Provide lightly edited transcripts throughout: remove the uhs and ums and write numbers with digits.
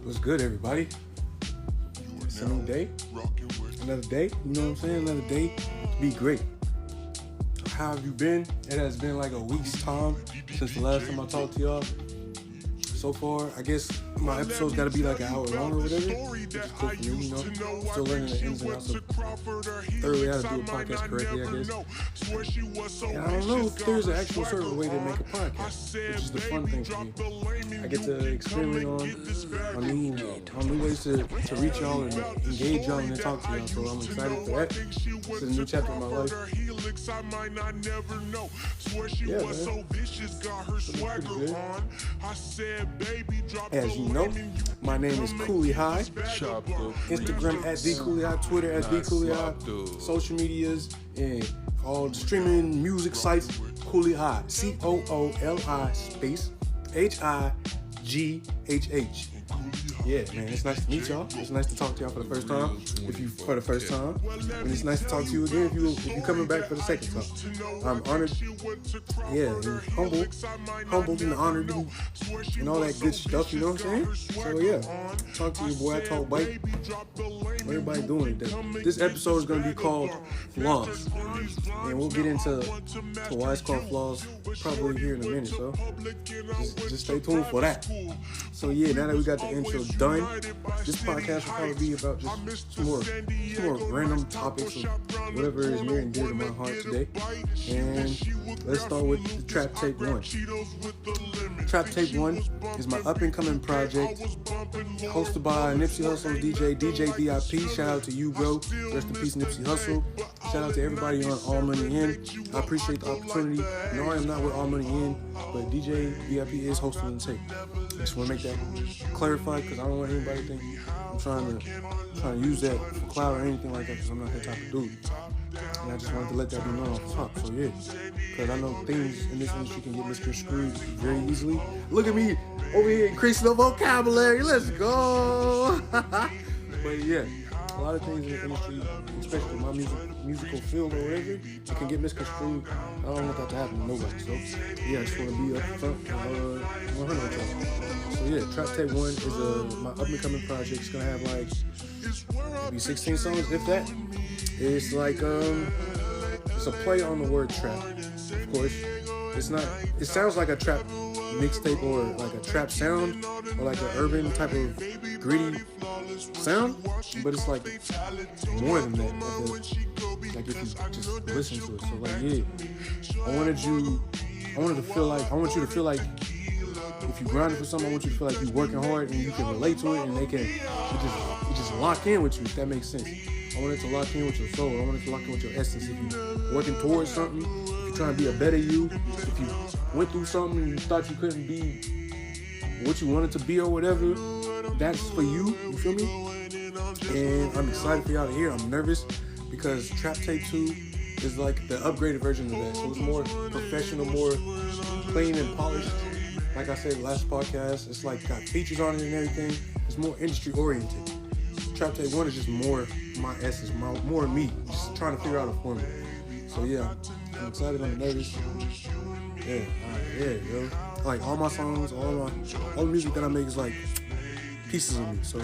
What's good, everybody? It's a new day, another day, you know what I'm saying? Another day to be great. How have you been? It has been like a week's time since the last time I talked to y'all. So far, I guess my episodes gotta be like an hour long or whatever, which is cool for me, you know. Still learning the ins and outs of thoroughly how to do a podcast correctly, I guess. And I don't know if there's an actual certain way to make a podcast, which is the fun thing for me. I get to experiment on new ways to reach y'all and engage y'all and talk to y'all, so I'm excited for that. It's a new chapter in my life. Yeah, man. Pretty good. As you know, my name is Cooli Highh. Instagram at TheCooliHighh, Twitter at TheCooliHighh, social medias and all the streaming music sites, Cooli Highh, COOLI space HIGHH. Yeah, man, it's nice to meet y'all. It's nice to talk to y'all for the first time. And it's nice to talk to you again if you're coming back for the second time. I'm honored, and humbled and honored and all that good stuff, you know what I'm saying? So yeah, talk to you, boy. I talk bite. Everybody doing it. This episode is gonna be called Flaws, and we'll get into why it's called Flaws probably here in a minute. So just stay tuned for that. So yeah, now that we got the intro done, this podcast will probably be about just some more random topics of whatever is near and dear to my heart today. And let's start with the Trap Tape 1. Trap Tape 1 is my up and coming project, hosted by Nipsey Hussle's DJ VIP. Shout out to you, bro. Rest in peace, Nipsey Hussle. Shout out to everybody on All Money In. I appreciate the opportunity. No, I am not with All Money In, but DJ VIP is hosting the tape. I just want to make that clarified because I don't want anybody to think I'm trying to use that for clout or anything like that, because I'm not that type of dude. And I just wanted to let that be known off the top. So yeah, because I know things in this industry can get misconstrued very easily. Look at me over here increasing the vocabulary. Let's go. But yeah, a lot of things in the industry, especially my musical field or whatever, it can get misconstrued. I don't want that to happen to nobody. So yeah, I just want to be up front and 100 with y'all. So yeah, Trap Tape 1 is my up and coming project. It's gonna have like maybe 16 songs, if that. It's like it's a play on the word trap. Of course, it's not. It sounds like a trap mixtape or like a trap sound or like an urban type of gritty sound, but it's like more than that. Like if you just listen to it. So like yeah, I want you to feel like if you grinding for something, I want you to feel like you're working hard and you can relate to it, and it just lock in with you, if that makes sense. I want it to lock in with your soul. I want it to lock in with your essence. If you're working towards something, if you're trying to be a better you, if you went through something and you thought you couldn't be what you wanted to be or whatever, that's for you. You feel me? And I'm excited for y'all to hear. I'm nervous because Trap Tape 2 is like the upgraded version of that. So it's more professional, more clean and polished. Like I said last podcast, it's like got features on it and everything. It's more industry oriented. Trap Tape 1 is just more my essence, more me, just trying to figure out a formula. So yeah, I'm excited, I'm nervous. Yeah, yo. Like all my songs, all the music that I make is like pieces of me. So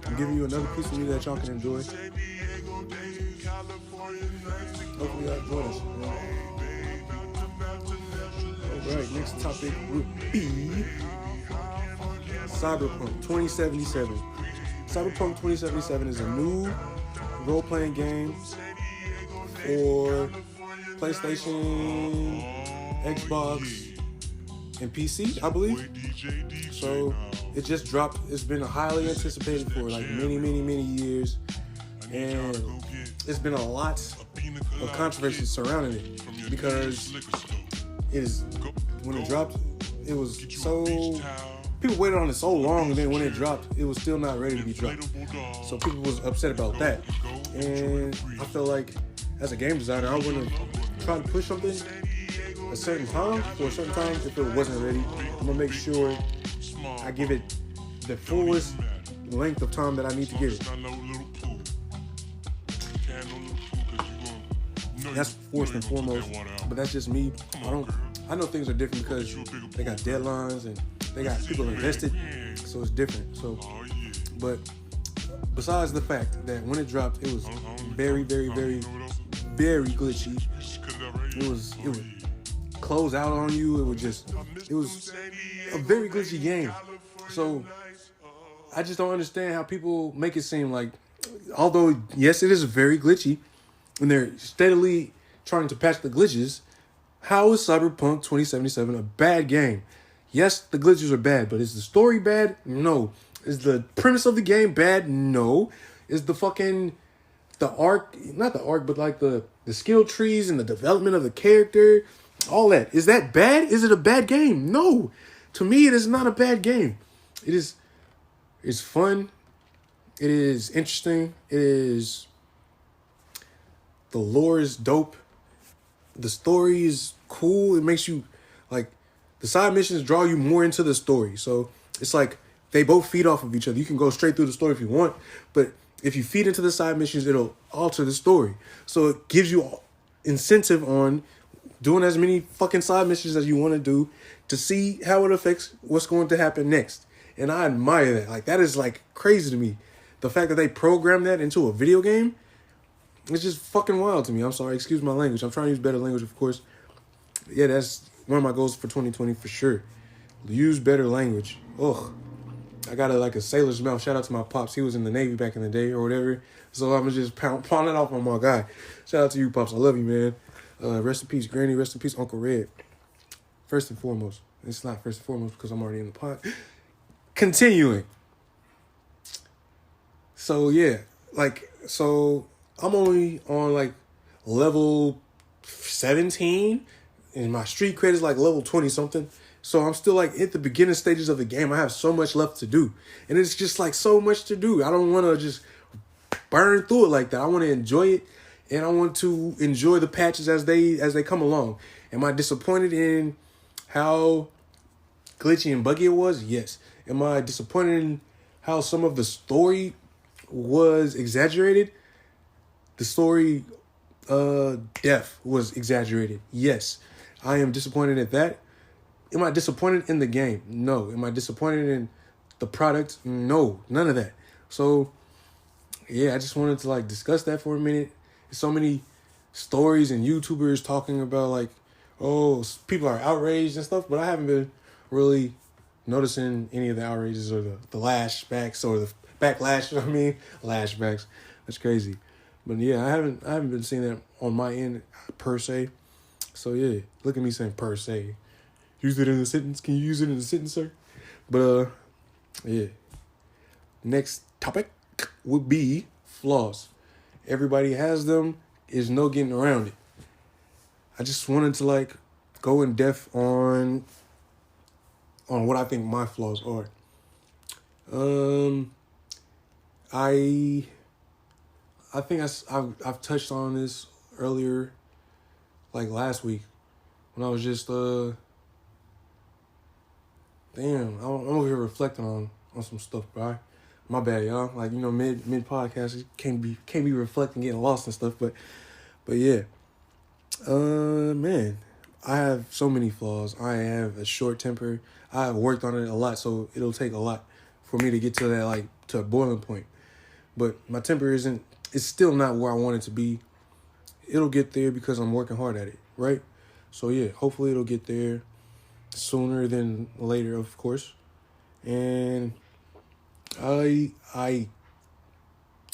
I'm giving you another piece of me that y'all can enjoy. Hopefully y'all enjoy this. Alright, next topic would be Cyberpunk 2077. Cyberpunk 2077 is a new role-playing game for PlayStation, Xbox, and PC, I believe. So it just dropped. It's been highly anticipated for like many years, and it's been a lot of controversy surrounding it because when it dropped, it was so. People waited on it so long, and then when it dropped, it was still not ready to be dropped. So people was upset about that. And I feel like, as a game designer, I wouldn't try to push something a certain time for a certain time if it wasn't ready. I'm gonna make sure I give it the fullest length of time that I need to give it. That's first and foremost, but that's just me. I know things are different because they got deadlines and they got people invested, so it's different. So But besides the fact that when it dropped, it was very, very, very, very glitchy. It would close out on you. It was a very glitchy game. So I just don't understand how people make it seem like, although yes, it is very glitchy, and they're steadily trying to patch the glitches. How is Cyberpunk 2077 a bad game? Yes, the glitches are bad, but is the story bad? No. Is the premise of the game bad? No. Is the arc, not the arc, but like the skill trees and the development of the character, all that, is that bad? Is it a bad game? No. To me, it is not a bad game. It's fun. It is interesting. The lore is dope. The story is cool. It makes you, like, the side missions draw you more into the story. So it's like they both feed off of each other. You can go straight through the story if you want, but if you feed into the side missions, it'll alter the story. So it gives you incentive on doing as many fucking side missions as you want to do to see how it affects what's going to happen next. And I admire that. Like, that is, like, crazy to me. The fact that they programmed that into a video game, it's just fucking wild to me. I'm sorry, excuse my language. I'm trying to use better language, of course. Yeah, that's one of my goals for 2020 for sure. Use better language. Ugh. I got a sailor's mouth. Shout out to my pops. He was in the Navy back in the day or whatever. So I'm just pound it off on my guy. Shout out to you, pops. I love you, man. Rest in peace, Granny. Rest in peace, Uncle Red. First and foremost. It's not first and foremost because I'm already in the pod. Continuing. So, yeah. So I'm only on, like, level 17. And my street cred is, like, level 20-something. So I'm still, like, at the beginning stages of the game. I have so much left to do. And it's just, like, so much to do. I don't want to just burn through it like that. I want to enjoy it. And I want to enjoy the patches as they come along. Am I disappointed in how glitchy and buggy it was? Yes. Am I disappointed in how some of the story was exaggerated? The story depth was exaggerated. Yes. I am disappointed at that. Am I disappointed in the game? No. Am I disappointed in the product? No. None of that. So, yeah, I just wanted to, like, discuss that for a minute. There's so many stories and YouTubers talking about, like, oh, people are outraged and stuff, but I haven't been really noticing any of the outrages or the lashbacks or the backlash, you know what I mean? Lashbacks. That's crazy. But yeah, I haven't been seeing that on my end per se. So yeah, look at me saying per se. Use it in a sentence. Can you use it in a sentence, sir? But yeah. Next topic would be flaws. Everybody has them. There's no getting around it. I just wanted to, like, go in depth on what I think my flaws are. I think I've touched on this earlier, like last week, when I was just I'm over here reflecting on some stuff, bro. My bad, y'all. Like, you know, mid podcast, can't be reflecting, getting lost and stuff. But yeah, man, I have so many flaws. I have a short temper. I have worked on it a lot, so it'll take a lot for me to get to that, like, to a boiling point. But my temper it's still not where I want it to be. It'll get there because I'm working hard at it, right? So yeah, hopefully it'll get there sooner than later, of course. And I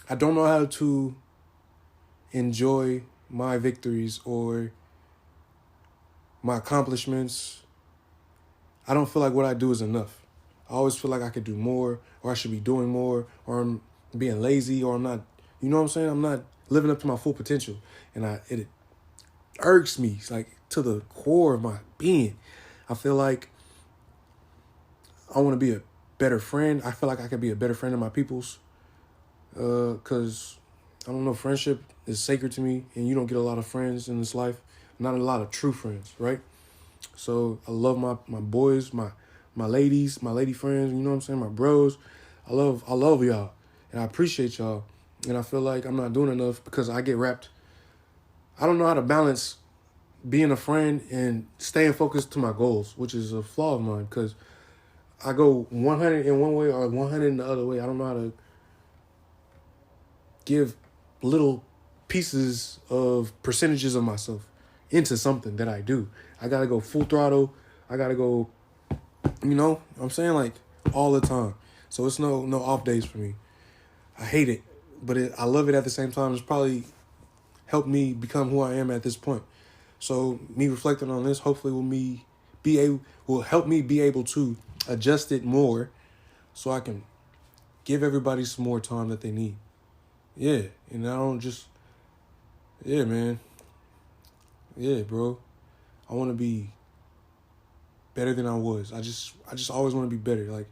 don't know how to enjoy my victories or my accomplishments. I don't feel like what I do is enough. I always feel like I could do more, or I should be doing more, or I'm being lazy, or I'm not, you know what I'm saying? I'm not living up to my full potential. And it irks me, like, to the core of my being. I feel like I want to be a better friend. I feel like I could be a better friend of my people's. Because, I don't know, friendship is sacred to me, and you don't get a lot of friends in this life. Not a lot of true friends, right? So I love my boys, my ladies, my lady friends, you know what I'm saying? My bros. I love y'all, and I appreciate y'all. And I feel like I'm not doing enough because I get wrapped. I don't know how to balance being a friend and staying focused to my goals, which is a flaw of mine, because I go 100 in one way or 100 in the other way. I don't know how to give little pieces of percentages of myself into something that I do. I gotta go full throttle. I gotta go, you know what I'm saying, like all the time. So it's no off days for me. I hate it, but I love it at the same time. It's probably helped me become who I am at this point. So me reflecting on this hopefully will help me be able to adjust it more so I can give everybody some more time that they need. Yeah, and I don't just, yeah, man. Yeah, bro. I want to be better than I was. I just always want to be better. Like,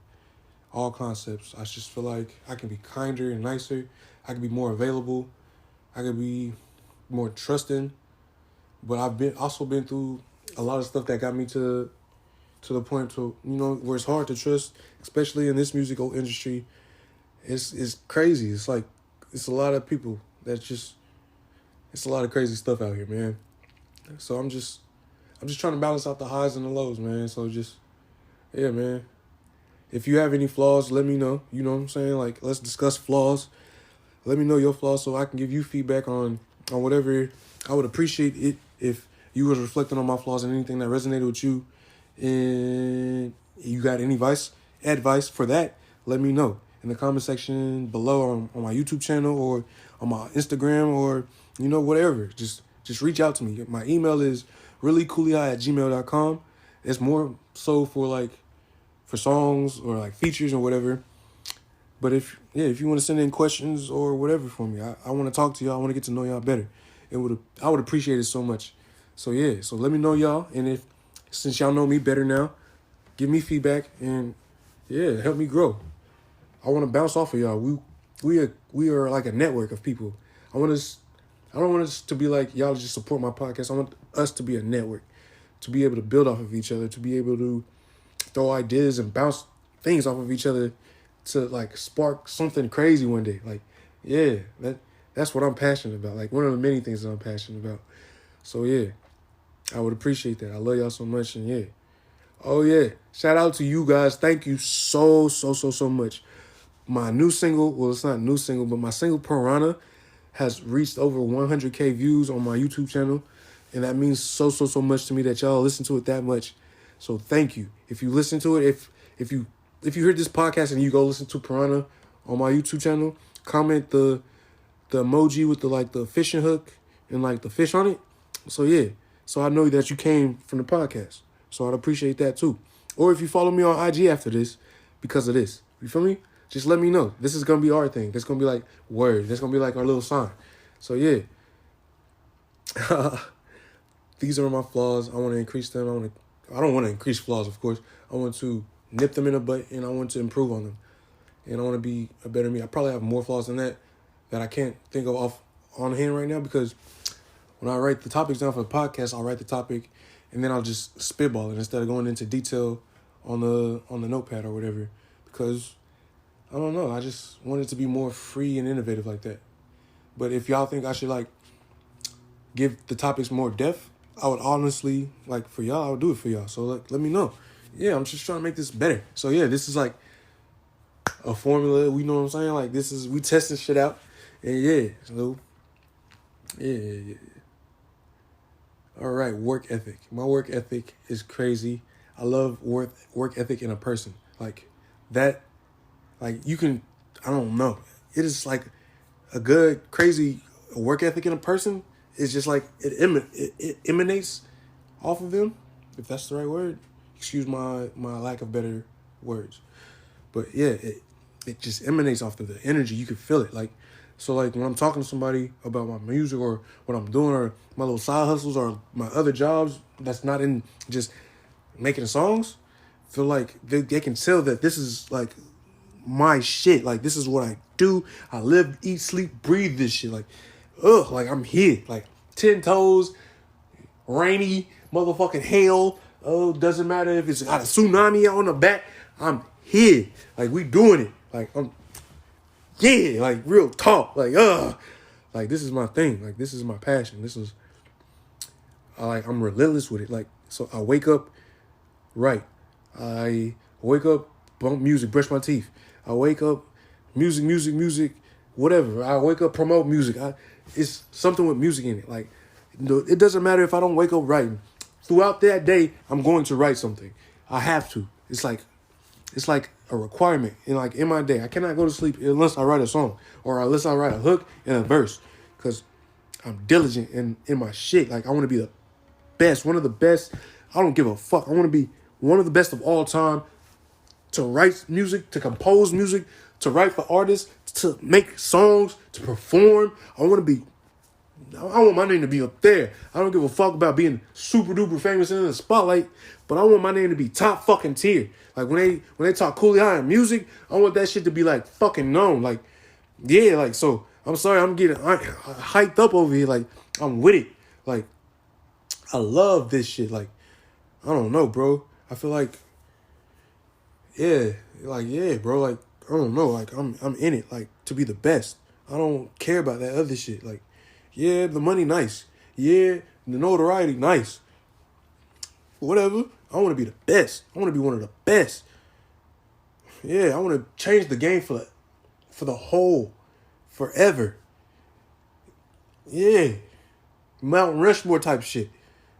all concepts. I just feel like I can be kinder and nicer. I can be more available. I can be more trusting. But I've also been through a lot of stuff that got me to the point to, you know, where it's hard to trust, especially in this musical industry. It's crazy. It's like, it's a lot of people it's a lot of crazy stuff out here, man. So I'm just trying to balance out the highs and the lows, man. So yeah, man. If you have any flaws, let me know. You know what I'm saying? Like, let's discuss flaws. Let me know your flaws so I can give you feedback on whatever. I would appreciate it if you was reflecting on my flaws and anything that resonated with you. And you got any advice for that, let me know in the comment section below on my YouTube channel or on my Instagram or, you know, whatever. Just reach out to me. My email is ReallyCooliHighh@gmail.com. It's more so for songs or like features or whatever. But if you want to send in questions or whatever for me, I want to talk to y'all. I want to get to know y'all better. I would appreciate it so much. So yeah, so let me know y'all. And since y'all know me better now, give me feedback and yeah, help me grow. I want to bounce off of y'all. We are like a network of people. I don't want us to be like y'all just support my podcast. I want us to be a network, to be able to build off of each other, to be able to throw ideas and bounce things off of each other to like spark something crazy one day. Like, yeah, that's what I'm passionate about. Like, one of the many things that I'm passionate about. So yeah, I would appreciate that. I love y'all so much. And yeah. Oh yeah. Shout out to you guys. Thank you so much. My new single, well, it's not a new single, but my single Piranha has reached over 100K views on my YouTube channel. And that means so much to me that y'all listen to it that much. So thank you. If you listen to it, if you heard this podcast and you go listen to Piranha on my YouTube channel, comment the emoji with the fishing hook and like the fish on it. So yeah. So I know that you came from the podcast. So I'd appreciate that too. Or if you follow me on IG after this because of this. You feel me? Just let me know. This is going to be our thing. That's going to be like word. That's going to be like our little sign. So yeah. These are my flaws. I want to increase them. I don't want to increase flaws, of course. I want to nip them in the butt and I want to improve on them. And I want to be a better me. I probably have more flaws than that I can't think of off on hand right now because when I write the topics down for the podcast, I'll write the topic and then I'll just spitball it instead of going into detail on the notepad or whatever. Because, I don't know, I just want it to be more free and innovative like that. But if y'all think I should, like, give the topics more depth, I would honestly, like, for y'all, I would do it for y'all. So, like, let me know. Yeah, I'm just trying to make this better. So, yeah, this is, like, a formula. We know what I'm saying? Like, we testing shit out. And, yeah, so, yeah. All right, work ethic. My work ethic is crazy. I love work ethic in a person. Like, that, like, you can, I don't know. It is, like, a good, crazy work ethic in a person. It's just, like, it emanates off of them, if that's the right word. Excuse my lack of better words. But, yeah, it just emanates off of the energy. You can feel it. Like, so, like, when I'm talking to somebody about my music or what I'm doing or my little side hustles or my other jobs that's not in just making songs, feel like they can tell that this is, like, my shit. Like, this is what I do. I live, eat, sleep, breathe this shit. Like, like, I'm here. Like, 10 toes, rainy, motherfucking hail. Oh, doesn't matter if it's got a tsunami out on the back. I'm here. Like, we doing it. Like, yeah, like, real talk. Like, like, this is my thing. Like, this is my passion. This is, I'm relentless with it. Like, so I wake up right. I wake up bump music, brush my teeth. I wake up, music, whatever. I wake up, promote music. It's something with music in it. Like, it doesn't matter if I don't wake up writing. Throughout that day, I'm going to write something. I have to. It's like a requirement in my day. I cannot go to sleep unless I write a song or unless I write a hook and a verse, because I'm diligent in my shit. Like, I want to be the best, one of the best. I don't give a fuck. I want to be one of the best of all time to write music, to compose music, to write for artists, to make songs, to perform. I want my name to be up there. I don't give a fuck about being super duper famous in the spotlight, but I want my name to be top fucking tier. Like, when they talk Cooli Highh in music, I want that shit to be like fucking known. Like, yeah, like, so I'm sorry I'm getting hyped up over here. Like, I'm with it. Like, I love this shit. Like, I don't know, bro. I feel like, yeah, bro. Like, I don't know. Like, I'm in it. Like, to be the best. I don't care about that other shit. Like, yeah, the money nice. Yeah, the notoriety nice. Whatever. I want to be the best. I want to be one of the best. Yeah, I want to change the game for the whole, forever. Yeah. Mount Rushmore type shit.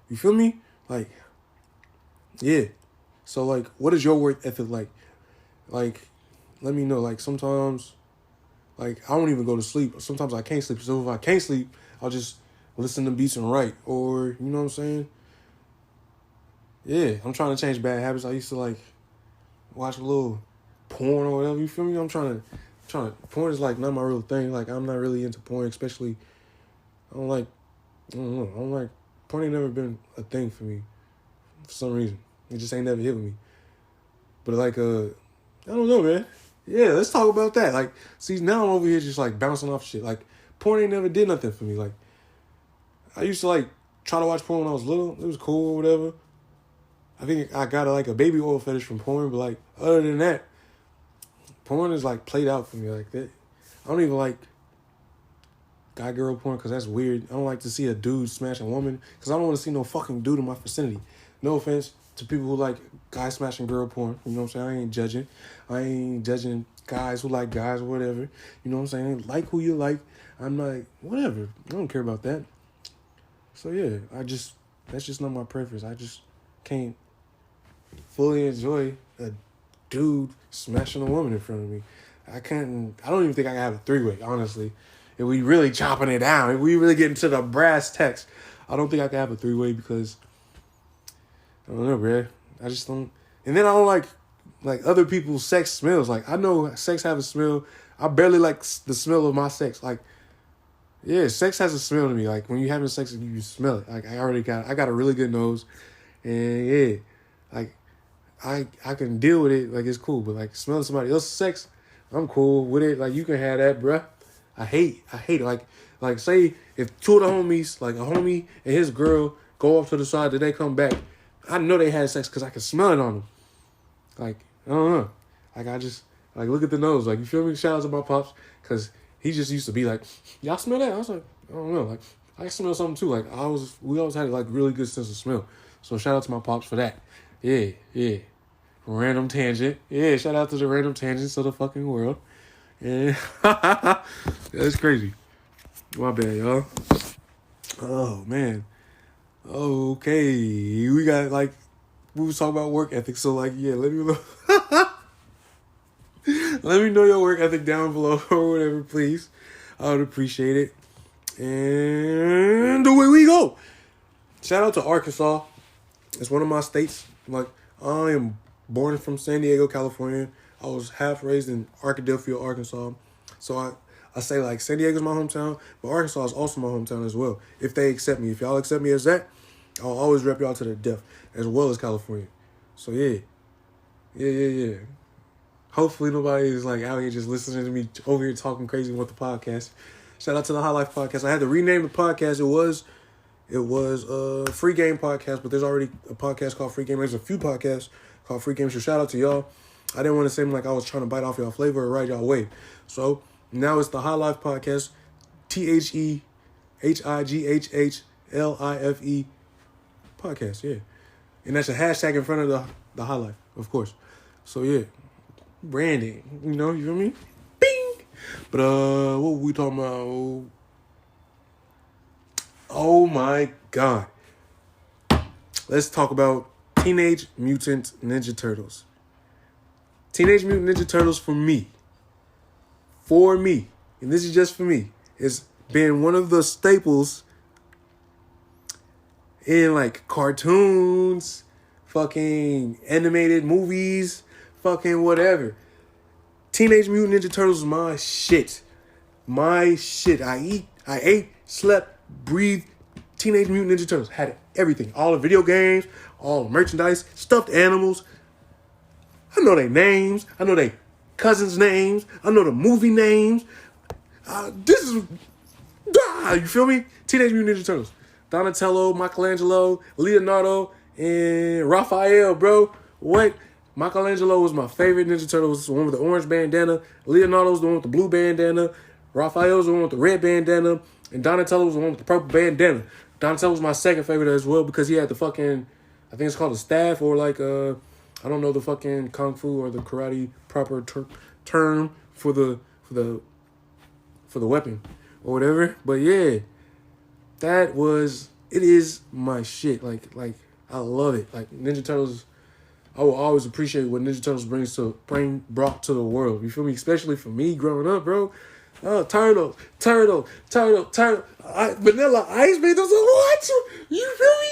You feel me? Like, yeah. So, like, what is your work ethic like? Like, let me know. Like, sometimes, like, I don't even go to sleep. Sometimes I can't sleep. So if I can't sleep, I'll just listen to beats and write. Or, you know what I'm saying? Yeah, I'm trying to change bad habits. I used to, like, watch a little porn or whatever. You feel me? I'm trying to, porn is, like, not my real thing. Like, I'm not really into porn, especially, I don't know. Porn ain't never been a thing for me for some reason. It just ain't never hit with me. But, like, I don't know, man. Yeah, let's talk about that. Like, see, now I'm over here just, like, bouncing off shit. Like, porn ain't never did nothing for me. Like, I used to, like, try to watch porn when I was little. It was cool or whatever. I think I got, like, a baby oil fetish from porn. But, like, other than that, porn is, like, played out for me. Like, that. I don't even like guy-girl porn because that's weird. I don't like to see a dude smash a woman because I don't want to see no fucking dude in my vicinity. No offense to people who like guy smashing girl porn. You know what I'm saying? I ain't judging guys who like guys or whatever. You know what I'm saying? Like who you like. I'm like, whatever. I don't care about that. So yeah, that's just not my preference. I just can't fully enjoy a dude smashing a woman in front of me. I don't even think I can have a three-way, honestly. If we really chopping it down, if we really get into the brass tacks, I don't think I can have a three-way because, I don't know, bruh. I just don't. And then I don't like other people's sex smells. Like, I know sex have a smell. I barely like the smell of my sex. Like, yeah, sex has a smell to me. Like, when you're having sex, you smell it. Like, I got a really good nose. And yeah, like, I can deal with it. Like, it's cool. But, like, smelling somebody else's sex, I'm cool with it. Like, you can have that, bruh. I hate it. Like, say if two of the homies, like a homie and his girl, go off to the side, that they come back, I know they had sex because I can smell it on them. Like, I don't know. Like, I just, like, look at the nose. Like, you feel me? Shout out to my pops because he just used to be like, y'all smell that? I was like, I don't know. Like, I smell something too. Like, we always had, like, really good sense of smell. So shout out to my pops for that. Yeah. Random tangent. Yeah, shout out to the random tangents of the fucking world. Yeah. That's crazy. My bad, y'all. Oh, man. Okay. We got, like, we was talking about work ethic. So, like, yeah, let me know. Let me know your work ethic down below or whatever, please. I would appreciate it. And away we go. Shout out to Arkansas. It's one of my states. Like, I am born from San Diego, California. I was half raised in Arkadelphia, Arkansas. So I say, like, San Diego's my hometown, but Arkansas is also my hometown as well. If they accept me. If y'all accept me as that, I'll always rep y'all to the death, as well as California. So, yeah. Hopefully nobody is, like, out here just listening to me over here talking crazy with the podcast. Shout out to the High Life Podcast. I had to rename the podcast. It was Free Game Podcast, but there's already a podcast called Free Game. There's a few podcasts called Free Game, so shout out to y'all. I didn't want to seem like I was trying to bite off y'all flavor or ride y'all wave. So now it's the High Life Podcast, TheHighHighHlife podcast, yeah. And that's a hashtag in front of the High Life, of course. So yeah, branding. You know, you feel me? Bing! But, what were we talking about? Oh my God. Let's talk about Teenage Mutant Ninja Turtles. Teenage Mutant Ninja Turtles for me, and this is just for me, has been one of the staples in like cartoons, fucking animated movies, fucking whatever. Teenage Mutant Ninja Turtles is my shit. My shit. I ate, slept, breathed Teenage Mutant Ninja Turtles. Had everything. All the video games, all the merchandise, stuffed animals. I know their names. I know their cousins' names. I know the movie names. You feel me? Teenage Mutant Ninja Turtles. Donatello, Michelangelo, Leonardo, and Raphael, bro. What? Michelangelo was my favorite Ninja Turtle. Was the one with the orange bandana. Leonardo's the one with the blue bandana. Raphael's the one with the red bandana. And Donatello was the one with the purple bandana. Donatello was my second favorite as well because he had the fucking, I think it's called a staff or like I don't know the fucking kung fu or the karate proper term for the weapon or whatever. But yeah, it is my shit. Like I love it. Like Ninja Turtles, I will always appreciate what Ninja Turtles brought to the world. You feel me? Especially for me growing up, bro. Oh, turtle. Vanilla Ice, man. Those are what? You feel me?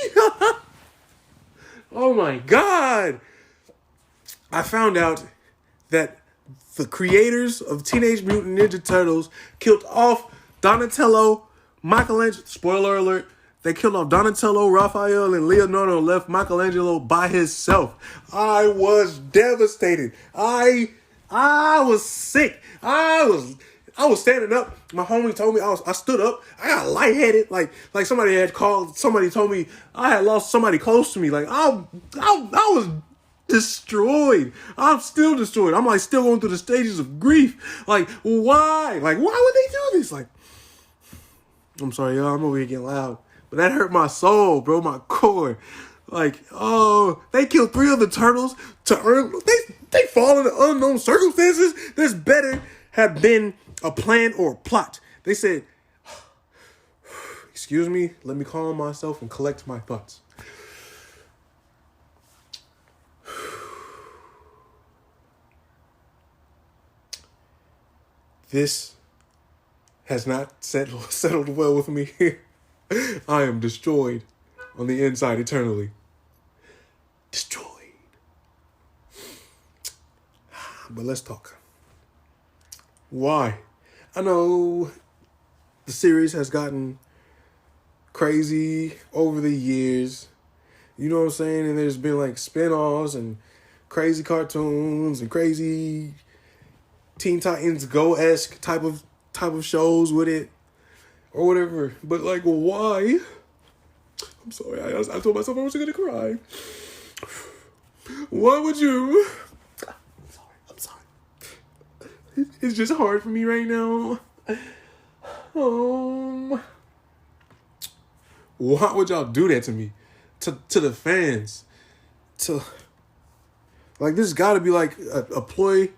Oh my God. I found out that the creators of Teenage Mutant Ninja Turtles killed off Donatello, Michelangelo. Spoiler alert. They killed off Donatello, Raphael, and Leonardo, and left Michelangelo by himself. I was devastated. I was sick. I was standing up. My homie told me I stood up. I got lightheaded. Like somebody told me I had lost somebody close to me. Like I was destroyed. I'm still destroyed. I'm like still going through the stages of grief. Like why? Like why would they do this? Like I'm sorry, y'all. I'm over here getting loud. But that hurt my soul, bro, my core. Like, oh, they killed 3 other turtles to earn. They fall into unknown circumstances. This better have been a plan or a plot. They said, excuse me, let me calm myself and collect my thoughts. This has not settled well with me. I am destroyed on the inside eternally. Destroyed. But let's talk. Why? I know the series has gotten crazy over the years. You know what I'm saying? And there's been like spin-offs and crazy cartoons and crazy Teen Titans Go-esque type of shows with it. Or whatever. But like, why? I'm sorry. I told myself I wasn't going to cry. Why would you? I'm sorry. It's just hard for me right now. Why would y'all do that to me? To the fans? Like, this got to be like a ploy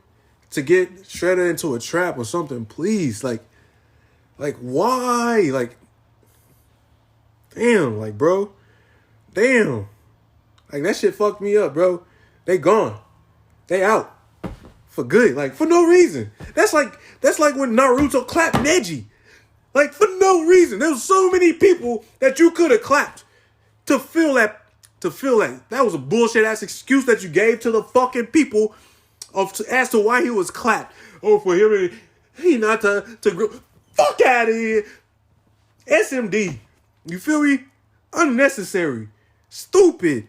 to get Shredder into a trap or something. Please, like why? Like, damn, like, bro. Damn. Like, that shit fucked me up, bro. They gone. They out. For good. Like, for no reason. That's like when Naruto clapped Neji. Like, for no reason. There was so many people that you could have clapped to feel that. That was a bullshit ass excuse that you gave to the fucking people as to why he was clapped. Oh, for him, he not to grow. Fuck out of here. SMD. You feel me? Unnecessary. Stupid.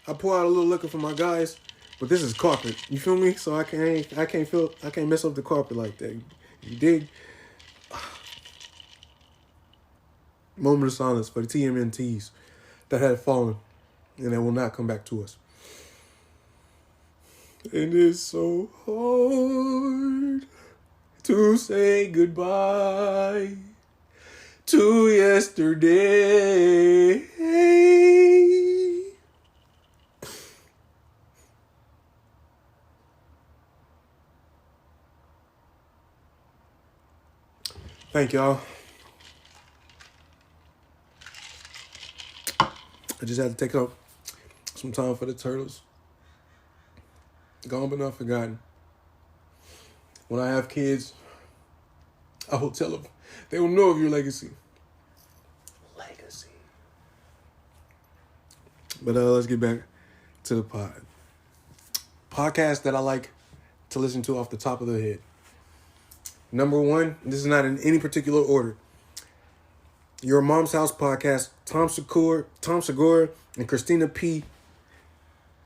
I pour out a little liquor for my guys, but this is carpet. You feel me? So I can't mess up the carpet like that. You dig? Moment of silence for the TMNTs that have fallen and that will not come back to us. And it's so hard to say goodbye to yesterday. Thank y'all. I just had to take up some time for the turtles. Gone but not forgotten. When I have kids, I will tell them. They will know of your legacy. Legacy. But let's get back to the pod. Podcast that I like to listen to off the top of the head. Number one, this is not in any particular order. Your Mom's House podcast, Tom Segura, and Christina P.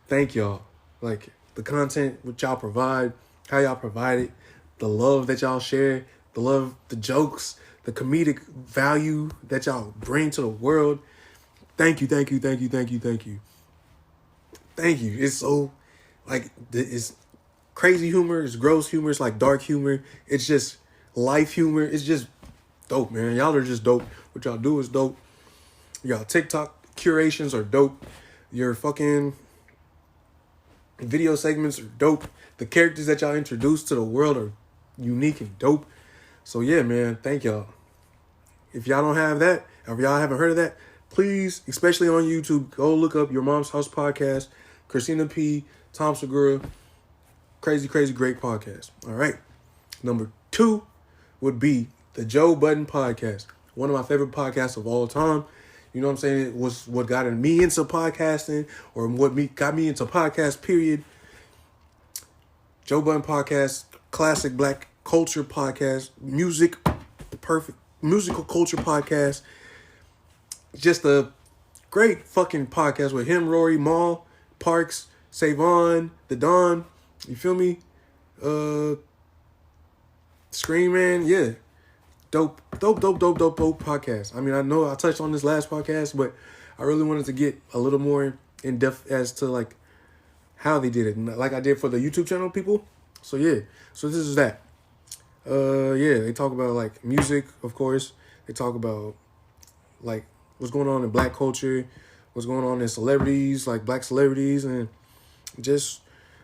Thank y'all. Like, the content which y'all provide, how y'all provide it, the love that y'all share, the love, the jokes, the comedic value that y'all bring to the world. Thank you, thank you, thank you, thank you, thank you. Thank you. It's so, like, it's crazy humor, it's gross humor, it's like dark humor, it's just life humor. It's just dope, man. Y'all are just dope. What y'all do is dope. Y'all TikTok curations are dope. Your fucking video segments are dope. The characters that y'all introduce to the world are unique and dope. So yeah, man, thank y'all. If y'all don't have that, or if y'all haven't heard of that, please, especially on YouTube, go look up Your Mom's House podcast, Christina P, Tom Segura. Crazy, crazy, great podcast. All right. Number 2 would be the Joe Budden podcast. One of my favorite podcasts of all time. You know what I'm saying? It was what got me into podcasting, or got me into podcast, period. Joe Budden podcast, classic black culture podcast, musical culture podcast. Just a great fucking podcast with him, Rory, Maul, Parks, Savon, The Don. You feel me? Scream Man, yeah. Dope podcast. I mean, I know I touched on this last podcast, but I really wanted to get a little more in depth as to like how they did it, like I did for the YouTube channel people. So yeah, so this is that. Yeah, they talk about like music, of course. They talk about like what's going on in black culture, what's going on in celebrities, like black celebrities, and they're just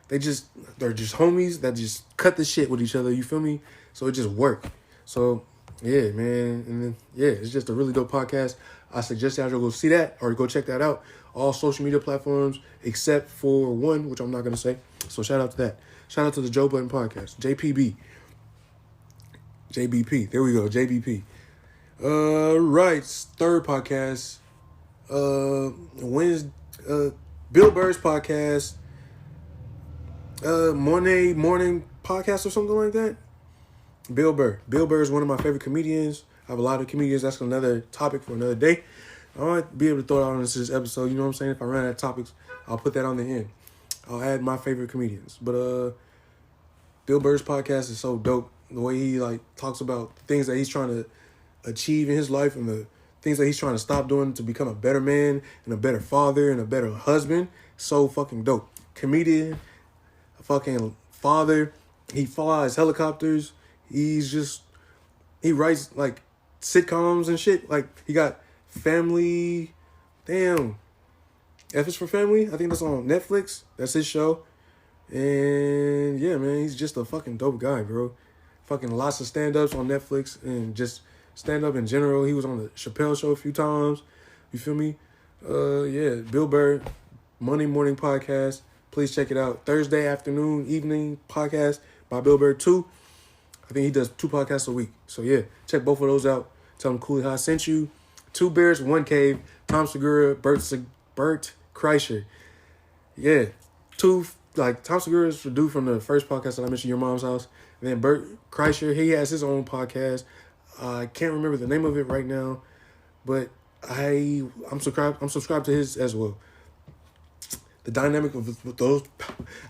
homies that just cut the shit with each other. You feel me? So it just worked. So yeah, man, and then yeah, it's just a really dope podcast. I suggest y'all go see that or go check that out. All social media platforms except for one, which I'm not gonna say. So shout out to that. Shout out to the Joe Budden podcast, JBP. There we go, JBP. Right, third podcast. Wednesday, Bill Burr's podcast. Morning podcast or something like that. Bill Burr. Bill Burr is one of my favorite comedians. I have a lot of comedians. That's another topic for another day. I might be able to throw it out on this episode. You know what I'm saying? If I run out of topics, I'll put that on the end. I'll add my favorite comedians. But Bill Burr's podcast is so dope. The way he like talks about things that he's trying to achieve in his life and the things that he's trying to stop doing to become a better man and a better father and a better husband. So fucking dope. Comedian, a fucking father. He flies helicopters. He writes like sitcoms and shit. Like he got Family. Damn. F is for Family. I think that's on Netflix. That's his show. And yeah, man, he's just a fucking dope guy, bro. Fucking lots of stand-ups on Netflix and just stand-up in general. He was on the Chappelle Show a few times. You feel me? Yeah, Bill Burr, Monday Morning Podcast. Please check it out. Thursday afternoon, evening podcast by Bill Burr 2. I think he does 2 podcasts a week. So yeah, check both of those out. Tell him Cooli Highh sent you. 2 Bears, 1 Cave. Tom Segura, Bert Kreischer. Yeah, Tom Segura is the dude from the first podcast that I mentioned, Your Mom's House. And then Bert Kreischer, he has his own podcast. I can't remember the name of it right now, but I'm subscribed to his as well. The dynamic of those,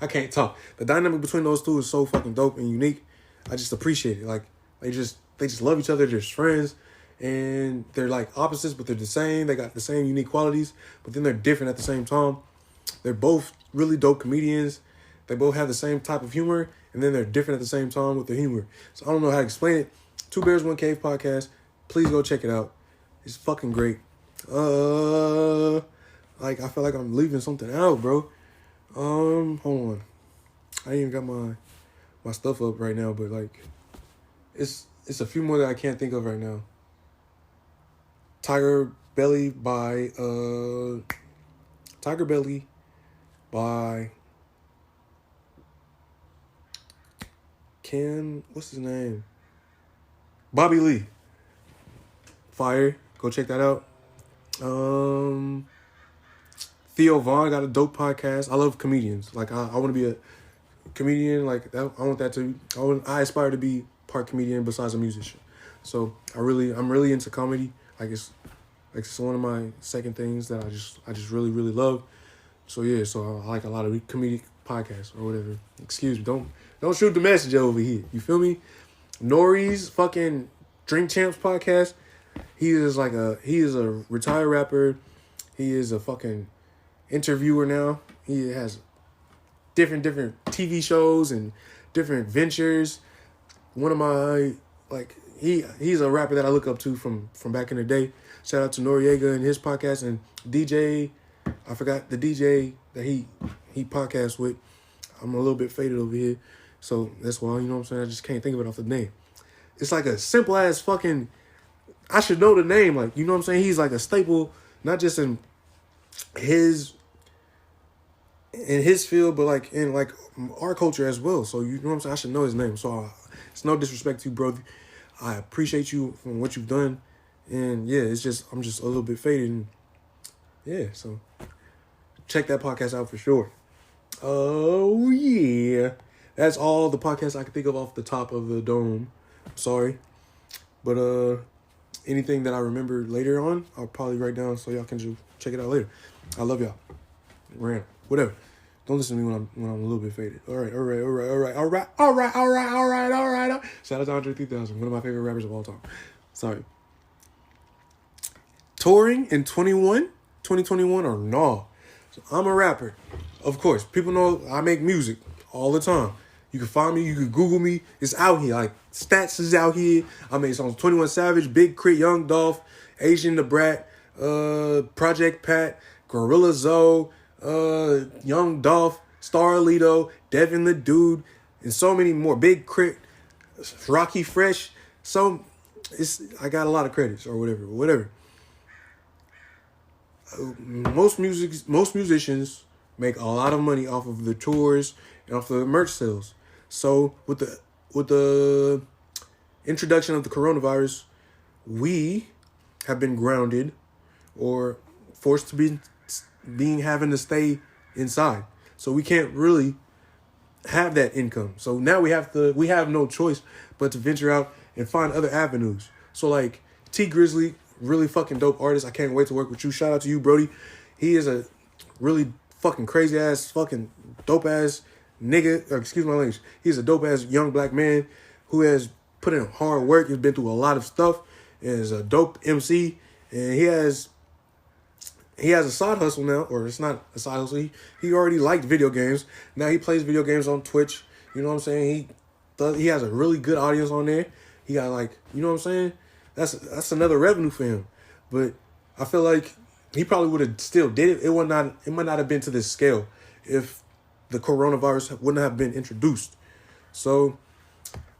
I can't talk. The dynamic between those two is so fucking dope and unique. I just appreciate it. Like they just love each other. They're just friends, and they're like opposites, but they're the same. They got the same unique qualities, but then they're different at the same time. They're both really dope comedians. They both have the same type of humor, and then they're different at the same time with their humor. So I don't know how to explain it. 2 Bears, 1 Cave podcast. Please go check it out. It's fucking great. Like I feel like I'm leaving something out, bro. Hold on. I ain't even got my stuff up right now, but like it's It's a few more that I can't think of right now. Tiger Belly by what's his name? Bobby Lee. Fire. Go check that out. Theo Vaughn got a dope podcast. I love comedians. Like I want to be a comedian. Like that, I want that to. I aspire to be part comedian besides a musician. So I'm really into comedy. It's one of my second things that I just really love. So yeah, so I like a lot of comedic podcasts or whatever. Excuse me, don't shoot the messenger over here. You feel me? Nori's fucking Drink Champs podcast. He is a retired rapper. He is a fucking interviewer now. He has different TV shows and different ventures. One of my he's a rapper that I look up to from back in the day. Shout out to Noriega and his podcast, and DJ, I forgot the DJ that he podcasts with. I'm a little bit faded over here, so that's why, you know what I'm saying, I just can't think of it off the name. It's like a simple ass fucking, I should know the name, like, you know what I'm saying? He's like a staple, not just in his field, but like in like our culture as well. So you know what I'm saying? I should know his name. So it's no disrespect to you, bro. I appreciate you for what you've done. And yeah, I'm just a little bit faded. And yeah, so check that podcast out for sure. Oh yeah. That's all the podcasts I can think of off the top of the dome. Sorry. But anything that I remember later on, I'll probably write down so y'all can just check it out later. I love y'all. Random. Whatever. Don't listen to me when I'm a little bit faded. All right. Shout out to Andre 3000, one of my favorite rappers of all time. Sorry. Touring in 2021 or no? So I'm a rapper. Of course, people know I make music all the time. You can find me, you can Google me. It's out here. Like, Stats is out here. I made songs 21 Savage, Big Crit, Young Dolph, Asian the Brat, Project Pat, Gorilla Zoe, Young Dolph, Starlito, Devin the Dude, and so many more. Big Crit, Rocky Fresh. So I got a lot of credits or whatever. Most musicians make a lot of money off of the tours and off the merch sales. So with the introduction of the coronavirus, we have been grounded or forced to having to stay inside. So we can't really have that income. So now we have no choice but to venture out and find other avenues. So like T Grizzly, really fucking dope artist. I can't wait to work with you. Shout out to you, Brody. He is a really fucking crazy ass, fucking dope ass nigga. Or excuse my language. He's a dope ass young black man who has put in hard work. He's been through a lot of stuff. And is a dope MC. And he has a side hustle now, or it's not a side hustle. He already liked video games. Now he plays video games on Twitch. You know what I'm saying? He has a really good audience on there. He got like, you know what I'm saying? That's another revenue for him. But I feel like he probably would have still did it. It might not have been to this scale if the coronavirus wouldn't have been introduced. So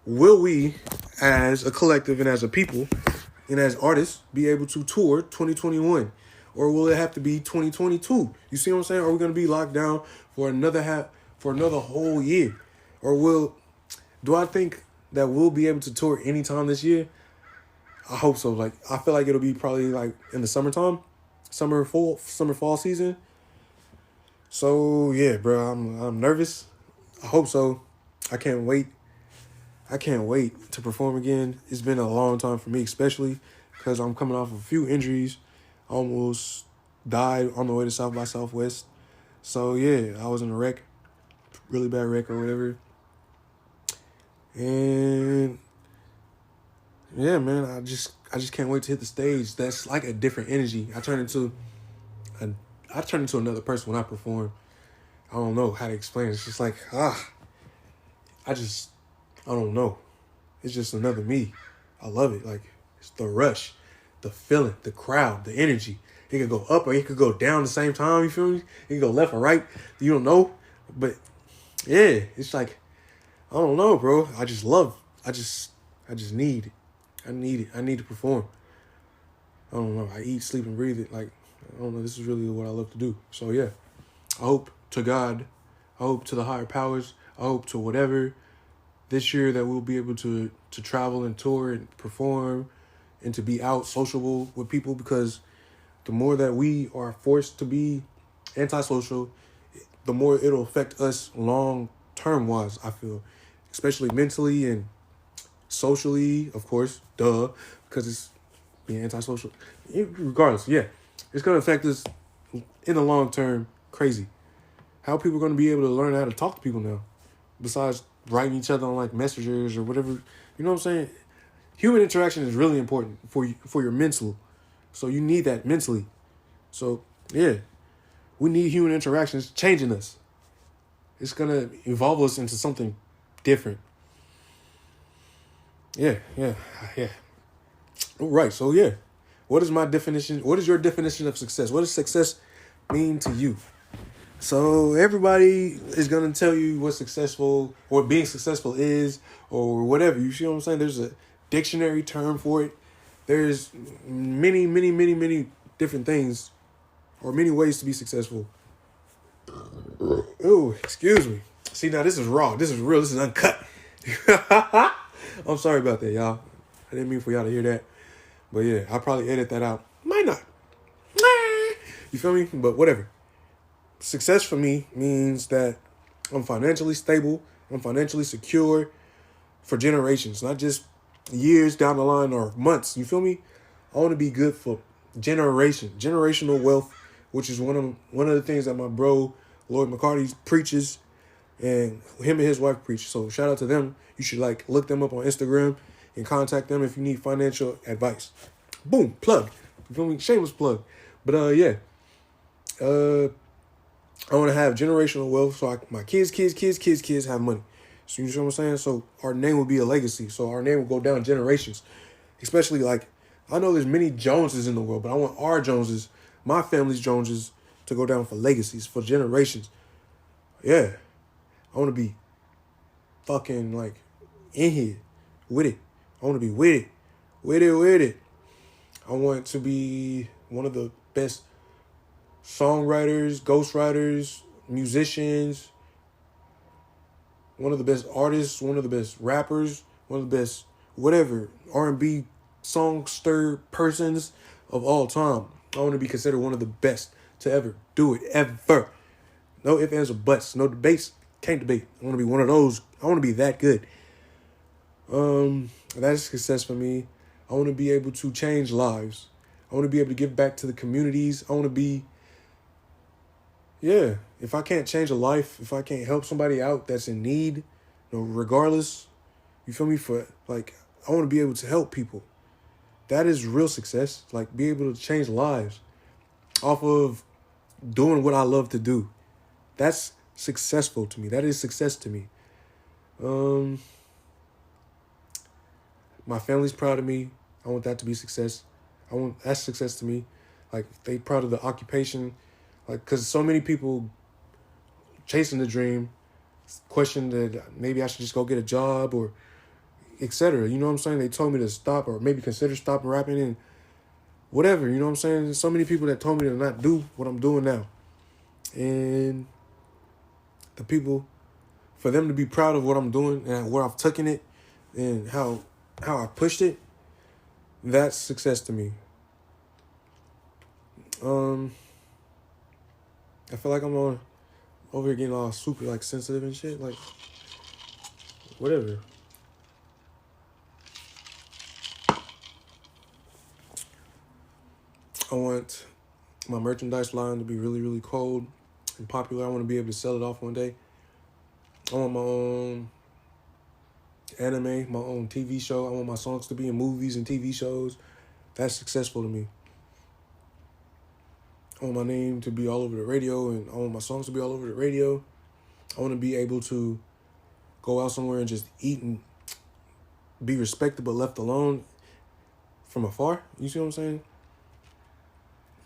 will we, as a collective and as a people and as artists, be able to tour 2021? Or will it have to be 2022? You see what I'm saying? Are we going to be locked down for another whole year? Or do I think that we'll be able to tour anytime this year? I hope so. Like, I feel like it'll be probably like in the summertime, summer fall season. So yeah, bro, I'm nervous. I hope so. I can't wait to perform again. It's been a long time for me, especially because I'm coming off of a few injuries. I almost died on the way to South by Southwest. So yeah, I was in a wreck, really bad wreck or whatever. And yeah, man, I just can't wait to hit the stage. That's like a different energy. I turn into another person when I perform. I don't know how to explain it. It's just like, I don't know. It's just another me. I love it. Like, it's the rush, the feeling, the crowd, the energy. It could go up or it could go down at the same time, you feel me? It could go left or right. You don't know. But yeah, it's like, I don't know, bro. I I just need it. I need it. I need to perform. I don't know. I eat, sleep, and breathe it. Like, I don't know. This is really what I love to do. So, yeah. I hope to God, I hope to the higher powers, I hope to whatever this year that we'll be able to travel and tour and perform and to be out sociable with people, because the more that we are forced to be antisocial, the more it'll affect us long-term wise, I feel. Especially mentally and socially, of course, because it's being antisocial. Regardless, yeah. It's going to affect us in the long term, crazy. How people are going to be able to learn how to talk to people now, besides writing each other on like messengers or whatever. You know what I'm saying? Human interaction is really important for your mental. So you need that mentally. So, yeah. We need human interaction. It's changing us. It's going to evolve us into something different. Yeah. All right, so yeah. What is my definition? What is your definition of success? What does success mean to you? So everybody is going to tell you what successful or being successful is or whatever. You see what I'm saying? There's a dictionary term for it. There's many different things or many ways to be successful. Oh, excuse me. See, now this is raw. This is real. This is uncut. I'm sorry about that, y'all. I didn't mean for y'all to hear that. But yeah, I'll probably edit that out. Might not. You feel me? But whatever. Success for me means that I'm financially stable. I'm financially secure for generations. Not just years down the line or months. You feel me? I want to be good for generational wealth, which is one of the things that my bro, Lloyd McCarty, preaches. And him and his wife preach. So shout out to them. You should look them up on Instagram and contact them if you need financial advice. Boom, plug. You feel me? Shameless plug. But yeah. I want to have generational wealth so my kids have money. So you know what I'm saying? So our name will be a legacy. So our name will go down generations. Especially I know there's many Joneses in the world, but I want our Joneses, my family's Joneses, to go down for legacies, for generations. Yeah. I want to be fucking in here with it. I want to be with it. I want to be one of the best songwriters, ghostwriters, musicians, one of the best artists, one of the best rappers, one of the best whatever, R&B songster persons of all time. I want to be considered one of the best to ever do it, ever. No ifs, ands, or buts. No debates. Can't debate. I want to be one of those. I want to be that good. That's success for me. I want to be able to change lives. I want to be able to give back to the communities. I want to be, if I can't change a life, if I can't help somebody out that's in need, regardless, you feel me? I want to be able to help people. That is real success. Be able to change lives off of doing what I love to do. That's successful to me. That is success to me. My family's proud of me. I want that to be success. That's success to me. They proud of the occupation. Because so many people chasing the dream, question that maybe I should just go get a job or etc. You know what I'm saying? They told me to stop or maybe consider stopping rapping and whatever. You know what I'm saying? There's so many people that told me to not do what I'm doing now. And the people, for them to be proud of what I'm doing and where I've taken it and how I pushed it, that's success to me. I feel like I'm over here getting all super sensitive and shit. Whatever. I want my merchandise line to be really, really cold and popular. I want to be able to sell it off one day. I want my own anime, my own TV show. I want my songs to be in movies and TV shows. That's successful to me. I want my name to be all over the radio and I want my songs to be all over the radio. I want to be able to go out somewhere and just eat and be respected but left alone from afar. You see what I'm saying?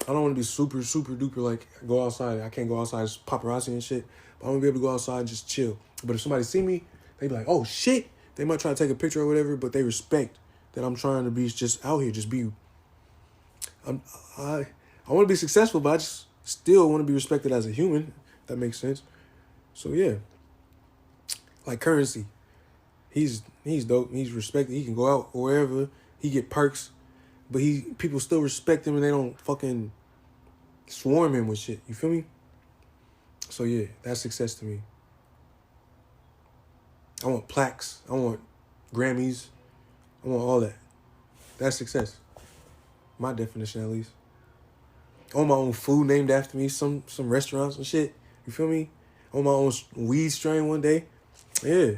I don't want to be super, super duper go outside. I can't go outside, it's paparazzi and shit. But I want to be able to go outside and just chill. But if somebody see me, they be like, oh shit, They might try to take a picture or whatever, but they respect that I'm trying to be just out here, just be. I want to be successful, but I just still want to be respected as a human. If that makes sense. So yeah, like Currency, he's dope. He's respected. He can go out wherever. He get perks, but people still respect him and they don't fucking swarm him with shit. You feel me? So yeah, that's success to me. I want plaques. I want Grammys. I want all that. That's success. My definition, at least. I want my own food named after me. Some restaurants and shit. You feel me? I want my own weed strain one day. Yeah.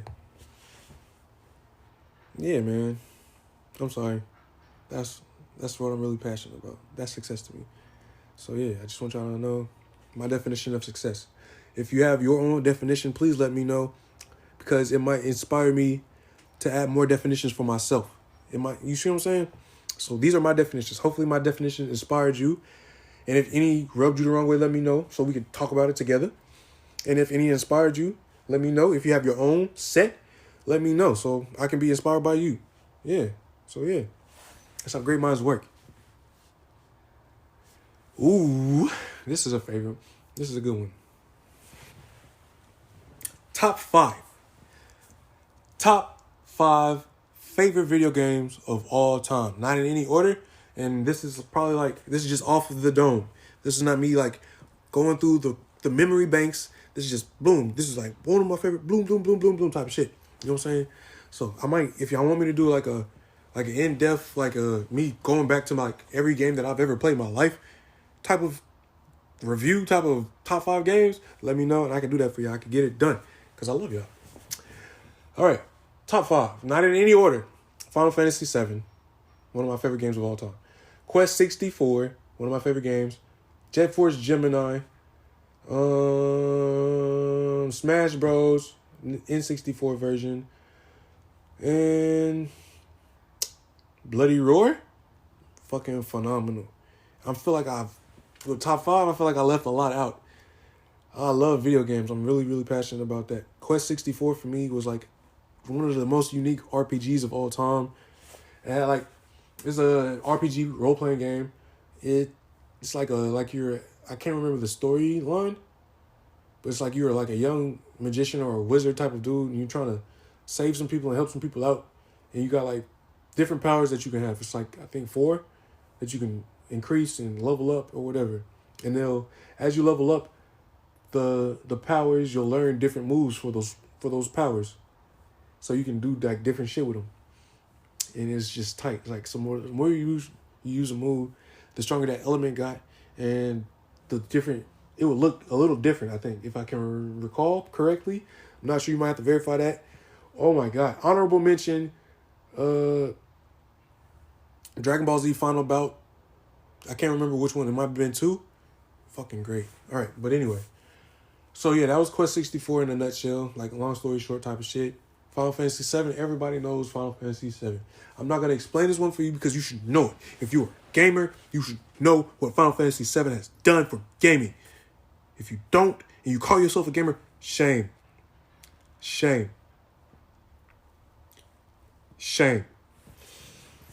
Yeah, man. I'm sorry. That's what I'm really passionate about. That's success to me. So yeah, I just want y'all to know my definition of success. If you have your own definition, please let me know, because it might inspire me to add more definitions for myself. You see what I'm saying? So these are my definitions. Hopefully my definition inspired you. And if any rubbed you the wrong way, let me know so we can talk about it together. And if any inspired you, let me know. If you have your own set, let me know so I can be inspired by you. Yeah. So yeah, that's how great minds work. Ooh, this is a favorite. This is a good one. Top 5 favorite video games of all time. Not in any order. And this is just off of the dome. This is not me like going through the memory banks. This is just boom. This is like one of my favorite boom, boom, boom, boom, boom type of shit. You know what I'm saying? So I might, if y'all want me to do like an in-depth, me going back to like every game that I've ever played in my life type of review, type of top 5 games, let me know and I can do that for y'all. I can get it done because I love y'all. All right. Top 5. Not in any order. Final Fantasy VII. One of my favorite games of all time. Quest 64. One of my favorite games. Jet Force Gemini. Smash Bros. N64 version. And Bloody Roar. Fucking phenomenal. I feel like with top 5, I feel like I left a lot out. I love video games. I'm really, really passionate about that. Quest 64 for me was like one of the most unique RPGs of all time. And it's a RPG role-playing game. It's like I can't remember the storyline, but it's like you're like a young magician or a wizard type of dude, and you're trying to save some people and help some people out. And you got like different powers that you can have. It's like, I think 4 that you can increase and level up or whatever. And as you level up the powers, you'll learn different moves for those powers. So you can do like different shit with them. And it's just tight. It's like the more you use a move, the stronger that element got, and it would look a little different, I think, if I can recall correctly. I'm not sure, you might have to verify that. Oh my God. Honorable mention, Dragon Ball Z Final Bout. I can't remember which one. It might have been 2. Fucking great. All right. But anyway. So yeah, that was Quest 64 in a nutshell. Like, long story short type of shit. Final Fantasy 7. Everybody knows Final Fantasy 7. I'm not going to explain this one for you because you should know it. If you're a gamer, you should know what Final Fantasy 7 has done for gaming. If you don't, and you call yourself a gamer, shame. Shame. Shame.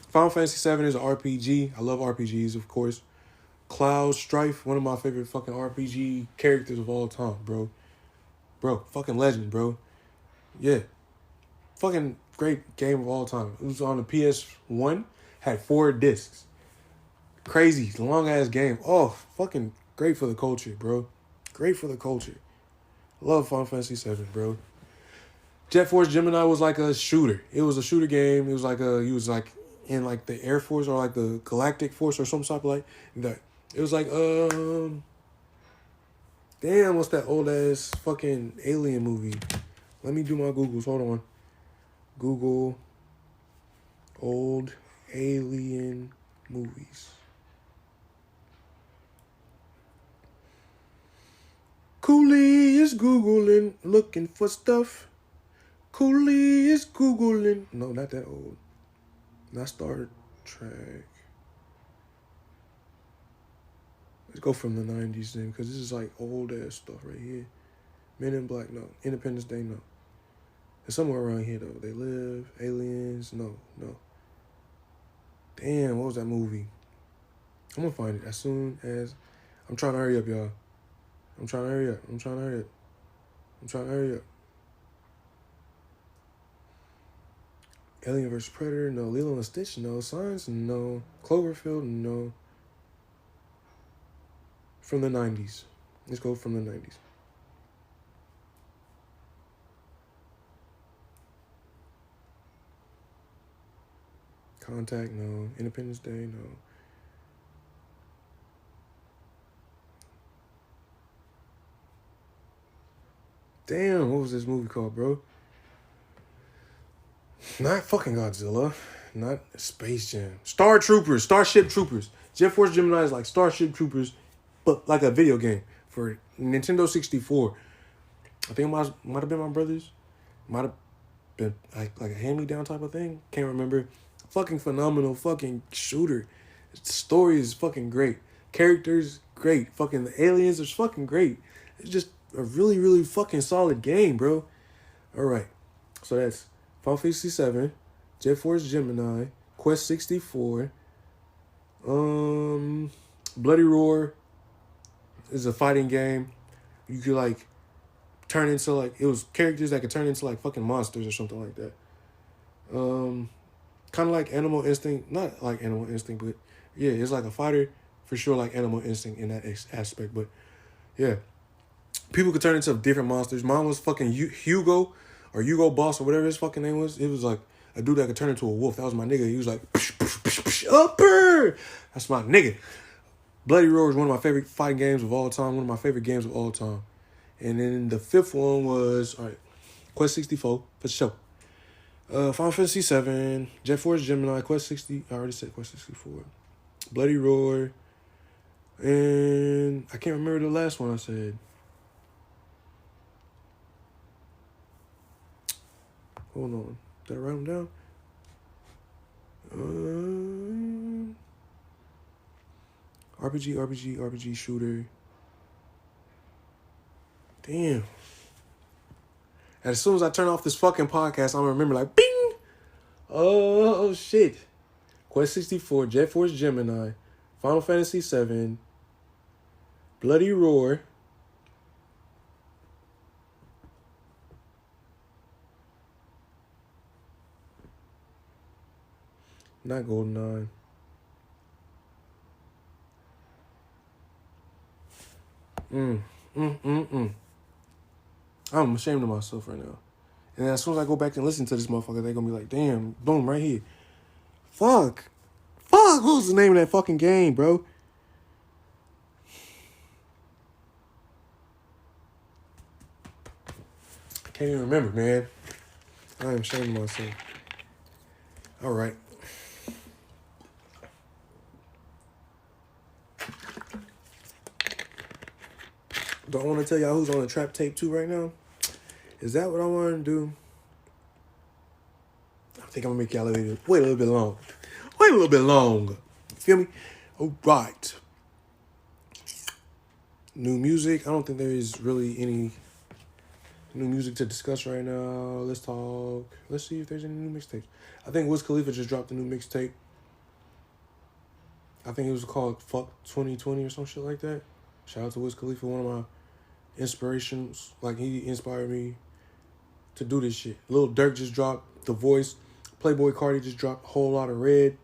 Final Fantasy 7 is an RPG. I love RPGs, of course. Cloud Strife, one of my favorite fucking RPG characters of all time, bro. Bro, fucking legend, bro. Yeah. Fucking great game of all time. It was on the PS1. Had 4 discs. Crazy, long-ass game. Oh, fucking great for the culture, bro. Great for the culture. Love Final Fantasy 7, bro. Jet Force Gemini was like a shooter. It was a shooter game. It was like he was like in like the Air Force or like the Galactic Force or some type of like that. It was like damn, what's that old ass fucking alien movie? Let me do my Googles. Hold on. Google old alien movies. Cooli is Googling, looking for stuff. Cooli is Googling. No, not that old. Not Star Trek. Let's go from the 90s then, because this is like old ass stuff right here. Men in Black, no. Independence Day, no. It's somewhere around here, though. They Live, Aliens, no. Damn, what was that movie? I'm gonna find it as soon as... I'm trying to hurry up, y'all. I'm trying to hurry up. Alien vs. Predator, no. Lilo and Stitch, no. Signs, no. Cloverfield, no. From the 90s. Let's go from the 90s. Contact, no. Independence Day, no. Damn, what was this movie called, bro? Not fucking Godzilla. Not Space Jam. Starship Troopers. Jet Force Gemini is like Starship Troopers, but like a video game for Nintendo 64. I think it might have been my brother's. Might have been like a hand-me-down type of thing. Can't remember. Fucking phenomenal fucking shooter. The story is fucking great. Characters, great. Fucking the aliens are fucking great. It's just a really, really fucking solid game, bro. Alright. So that's Final Fantasy 7, Jet Force Gemini, Quest 64, Bloody Roar is a fighting game. You could like turn into like, it was characters that could turn into like fucking monsters or something like that. Kind of like Animal Instinct, not like Animal Instinct, but yeah, it's like a fighter for sure, like Animal Instinct in that aspect. But yeah, people could turn into different monsters. Mine was fucking Hugo or Hugo Boss or whatever his fucking name was. It was like a dude that could turn into a wolf. That was my nigga. He was like, upper. That's my nigga. Bloody Roar is one of my favorite fighting games of all time. One of my favorite games of all time. And then the fifth one was, all right, Quest 64 for sure. Final Fantasy 7, Jet Force Gemini, Quest 60. I already said Quest 64. Bloody Roar. And I can't remember the last one I said. Hold on. Did I write them down? RPG shooter. Damn. And as soon as I turn off this fucking podcast, I'm gonna remember like, bing! Oh, shit. Quest 64, Jet Force Gemini, Final Fantasy 7, Bloody Roar, not GoldenEye. I'm ashamed of myself right now. And as soon as I go back and listen to this motherfucker, they're gonna be like, damn, boom, right here. Fuck, what was the name of that fucking game, bro? I can't even remember, man. I am ashamed of myself. All right. Do I want to tell y'all who's on the Trap Tape 2 right now? Is that what I want to do? I think I'm going to make y'all wait a little bit long. Wait a little bit long. You feel me? All right. New music. I don't think there is really any new music to discuss right now. Let's talk. Let's see if there's any new mixtapes. I think Wiz Khalifa just dropped a new mixtape. I think it was called Fuck 2020 or some shit like that. Shout out to Wiz Khalifa, one of my inspirations. Like, he inspired me to do this shit. Lil Durk just dropped The Voice. Playboy Cardi just dropped A Whole Lot of Red.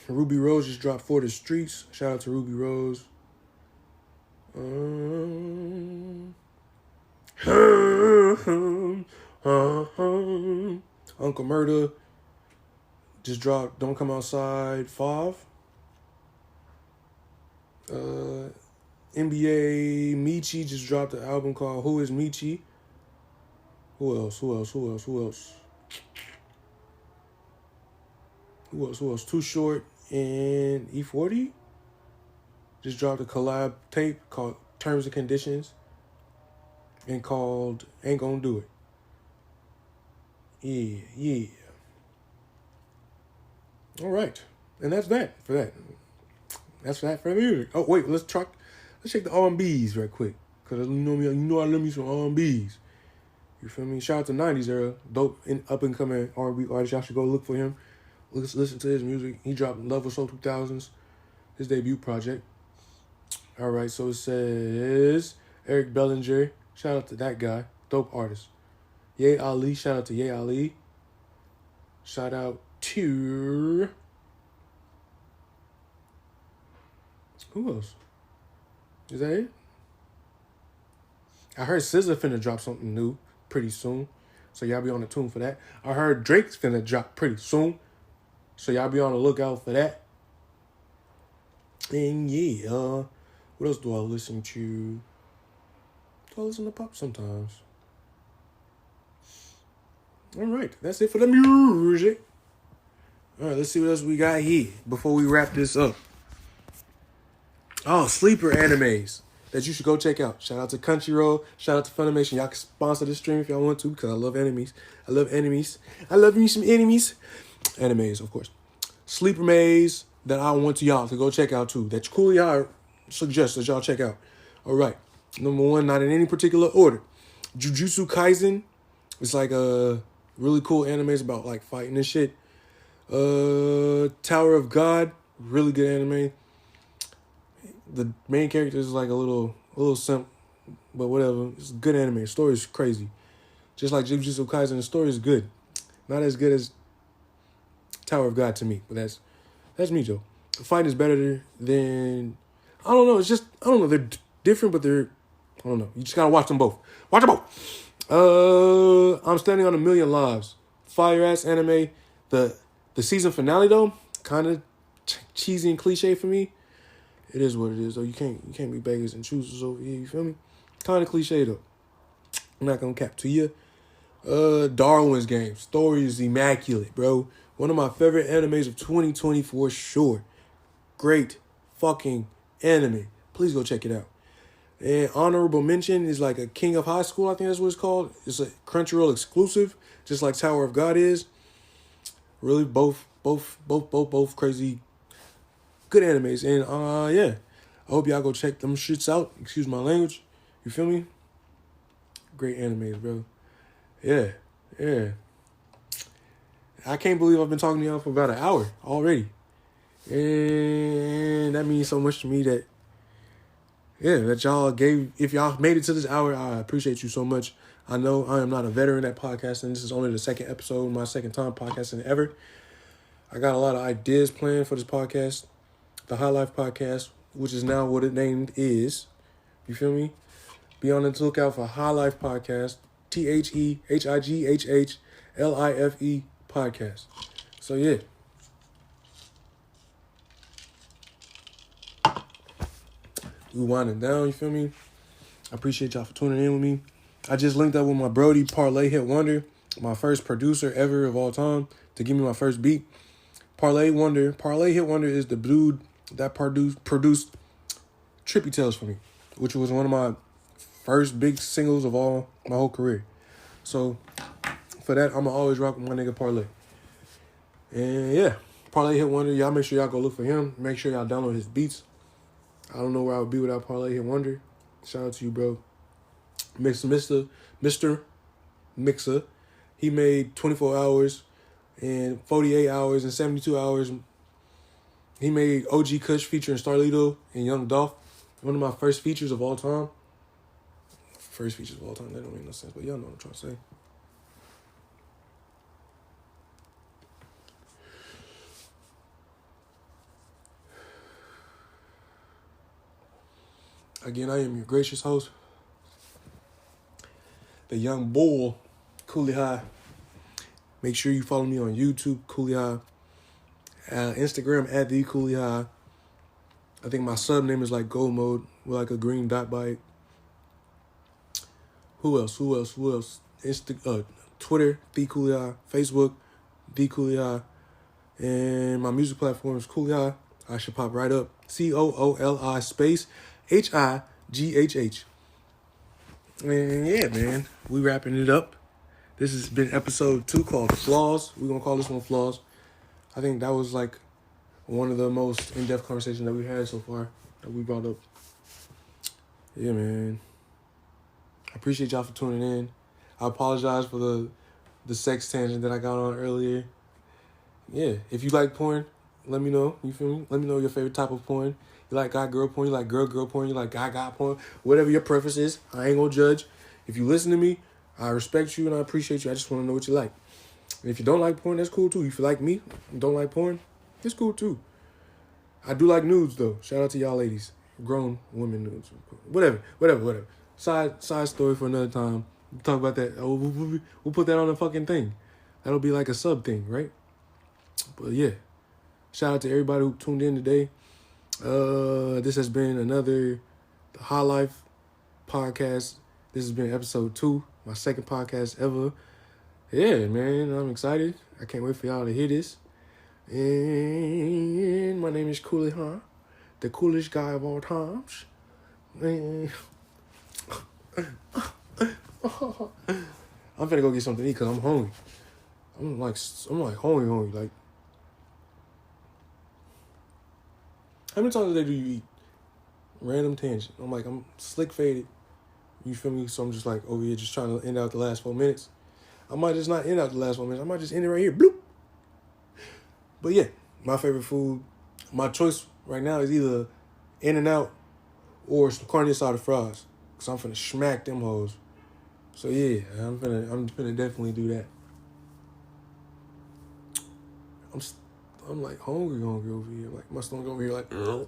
Ruby Rose just dropped For the Streets. Shout out to Ruby Rose. Uncle Murda just dropped Don't Come Outside 5. NBA Michi just dropped an album called Who Is Michi? Who else? Too Short and E40 just dropped a collab tape called Terms and Conditions and called Ain't Gonna Do It. Yeah. All right. And that's that for that. That's that for the music. Oh, wait, let's check the R&Bs right quick. Because you know me, you know I love me some R&Bs. You feel me? Shout out to 90s era. Dope, up-and-coming R&B artist. Y'all should go look for him. Listen to his music. He dropped Love or So 2000s, his debut project. All right, so it says Eric Bellinger. Shout out to that guy. Dope artist. Ye Ali. Shout out to Ye Ali. Shout out to... Who else? Is that it? I heard SZA finna drop something new pretty soon. So y'all be on the tune for that. I heard Drake's finna drop pretty soon. So y'all be on the lookout for that. And yeah, what else do I listen to? Do I listen to pop sometimes? All right, that's it for the music. All right, let's see what else we got here before we wrap this up. Oh, sleeper animes that you should go check out. Shout out to Crunchyroll. Shout out to Funimation. Y'all can sponsor this stream if y'all want to, because I love enemies. I love me some enemies. Animes, of course. Sleeper maze that I want y'all to go check out too. That TheCooliHighh suggests that y'all check out. All right. Number one, not in any particular order. Jujutsu Kaisen. It's like a really cool animes about like fighting and shit. Tower of God. Really good anime. The main character is like a little simp, but whatever. It's a good anime. The story is crazy. Just like Jujutsu Kaisen, the story is good. Not as good as Tower of God to me, but that's me, Joe. The fight is better than... I don't know. It's just... I don't know. They're different, but they're... I don't know. You just gotta watch them both. Watch them both! I'm Standing on a Million Lives. Fire-ass anime. The season finale, though, kind of cheesy and cliche for me. It is what it is, though. You can't be beggars and choosers over here, you feel me? Kind of cliche, though. I'm not gonna cap to you. Darwin's Game. Story is immaculate, bro. One of my favorite animes of 2020 for sure. Great fucking anime. Please go check it out. And honorable mention is like a King of High School, I think that's what it's called. It's a Crunchyroll exclusive, just like Tower of God is. Really, both crazy good animes. And yeah, I hope y'all go check them shits out. Excuse my language. You feel me? Great animes, bro. Yeah. I can't believe I've been talking to y'all for about an hour already. And that means so much to me that y'all gave... If y'all made it to this hour, I appreciate you so much. I know I am not a veteran at podcasting. This is only the second episode, my second time podcasting ever. I got a lot of ideas planned for this podcast. The High Life Podcast, which is now what it named is. You feel me? Be on the lookout for High Life Podcast. TheHighHighHlife Podcast. So yeah. We winding down, you feel me? I appreciate y'all for tuning in with me. I just linked up with my Brody, Parlay Hit Wonder, my first producer ever of all time, to give me my first beat. Parlay Hit Wonder is the dude that produced Trippy Tales for me, which was one of my first big singles of my whole career. So for that, I'ma always rock with my nigga Parlay. And yeah, Parlay Hit Wonder. Y'all make sure y'all go look for him. Make sure y'all download his beats. I don't know where I would be without Parlay Hit Wonder. Shout out to you, bro. Mr. Mixer. He made 24 hours and 48 hours and 72 hours. He made OG Kush featuring Starlito and Young Dolph. One of my first features of all time. First features of all time. That don't make no sense, but y'all know what I'm trying to say. Again, I am your gracious host, the young bull, Cooli Highh. Make sure you follow me on YouTube, Cooli Highh. Instagram at TheCooliHighh. I think my sub name is like Gold Mode with like a green dot by it. Who else? Twitter, TheCooliHighh. Facebook, TheCooliHighh. And my music platform is Cooli Highh. I should pop right up. COOLI space HIGHH. And yeah, man, we wrapping it up. This has been episode 2 called Flaws. We're going to call this one Flaws. I think that was like one of the most in-depth conversations that we had so far that we brought up. Yeah, man. I appreciate y'all for tuning in. I apologize for the sex tangent that I got on earlier. Yeah, if you like porn, let me know. You feel me? Let me know your favorite type of porn. You like guy-girl porn, you like girl-girl porn, you like guy-guy porn. Whatever your preference is, I ain't gonna judge. If you listen to me, I respect you and I appreciate you. I just want to know what you like. And if you don't like porn, that's cool too. If you like me and don't like porn, it's cool too. I do like nudes though. Shout out to y'all ladies. Grown women nudes. Whatever. Side story for another time. We'll talk about that. We'll put that on the fucking thing. That'll be like a sub thing, right? But yeah. Shout out to everybody who tuned in today. This has been another High Life podcast. This has been episode 2, my second podcast ever. Yeah, man, I'm excited. I can't wait for y'all to hear this. And my name is Cooli Highh, the coolest guy of all times. And I'm finna go get something to eat because I'm hungry. I'm like hungry. Like, how many times a day do you eat? Random tangent. I'm slick faded. You feel me? So I'm just like over here just trying to end out the last 4 minutes. I might just not end out the last 4 minutes. I might just end it right here. Bloop. But yeah, my favorite food, my choice right now is either In-N-Out or some carne asada fries. Because I'm finna smack them hoes. So yeah, I'm finna definitely do that. I'm like hungry over here. Like my stomach over here like I'm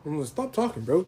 gonna stop talking, bro.